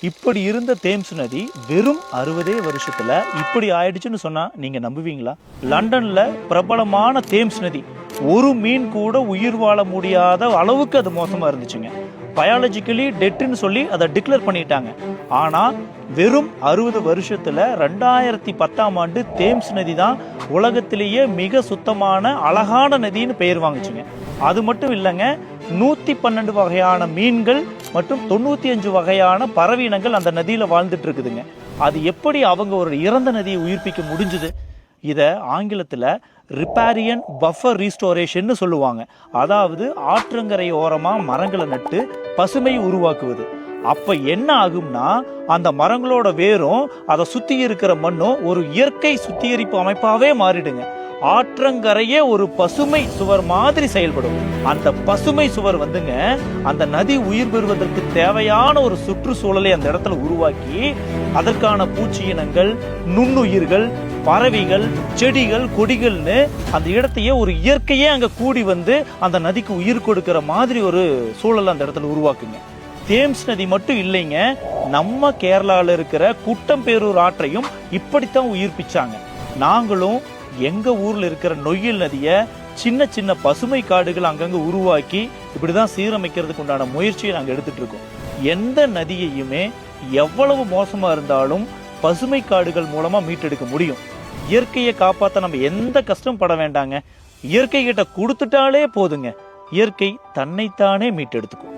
இப்படி இருந்த தேம்ஸ் நதி வெறும் 60 வருஷத்துல இப்படி ஆயிடுச்சுன்னு சொன்னா நீங்க நம்புவீங்களா? லண்டன்ல பிரபலமான தேம்ஸ் நதி ஒரு மீன் கூட உயிர் வாழ முடியாத அளவுக்கு அது மோசமா இருந்துச்சுங்க. பயாலஜிக்கலி டெட்னு சொல்லி அதை டிக்ளேர் பண்ணிட்டாங்க. ஆனா வெறும் 60 வருஷத்துல 2010ஆம் ஆண்டு தேம்ஸ் நதி தான் உலகத்திலேயே மிக சுத்தமான அழகான நதின்னு பெயர் வாங்குச்சுங்க. அது மட்டும் இல்லைங்க, 112 வகையான மீன்கள் மற்றும் 95 வகையான பறவையினங்கள் அந்த நதியில வாழ்ந்துட்டு இருக்குதுங்க. அது எப்படி அவங்க ஒரு இறந்த நதியை உயிர்ப்பிக்க முடிஞ்சுது? இதை ஆங்கிலத்தில் ரிப்பேரியன் பஃபர் ரீஸ்டோரேஷன் சொல்லுவாங்க. அதாவது ஆற்றங்கரை ஓரமாக மரங்களை நட்டு பசுமை உருவாக்குவது. அப்ப என்ன ஆகும்னா, அந்த மரங்களோட வேரும் அதை சுத்தி இருக்கிற மண்ணும் ஒரு இயற்கை சுத்திகரிப்பு அமைப்பாவே மாறிடுங்க. ஆற்றங்கரையே ஒரு பசுமை சுவர் மாதிரி செயல்படும். அந்த பசுமை சுவர் வந்துங்க அந்த நதி உயிர் பெறுவதற்கு தேவையான ஒரு சுற்றுச்சூழலை அந்த இடத்துல உருவாக்கி அதற்கான பூச்சி இனங்கள், நுண்ணுயிர்கள், பறவைகள், செடிகள், கொடிகள்னு அந்த இடத்தையே ஒரு இயற்கையே அங்க கூடி வந்து அந்த நதிக்கு உயிர் கொடுக்கிற மாதிரி ஒரு சூழல் அந்த இடத்துல உருவாக்குங்க. தேம்ஸ் நதி மட்டும் இல்லைங்க, நம்ம கேரளாவில் இருக்கிற குட்டம்பேரூர் ஆற்றையும் இப்படித்தான் உயிர்ப்பிச்சாங்க. நாங்களும் எங்க ஊர்ல இருக்கிற நொய்யல் நதியை சின்ன சின்ன பசுமை காடுகள் அங்கங்க உருவாக்கி இப்படிதான் சீரமைக்கிறதுக்கு உண்டான முயற்சியை நாங்க எடுத்துட்டு இருக்கோம். எந்த நதியையுமே எவ்வளவு மோசமா இருந்தாலும் பசுமை காடுகள் மூலமா மீட்டெடுக்க முடியும். இயற்கையை காப்பாற்ற நம்ம எந்த கஷ்டம் பட வேண்டாங்க. இயற்கை கிட்ட கொடுத்துட்டாலே போதுங்க, இயற்கை தன்னைத்தானே மீட்டெடுத்துக்கும்.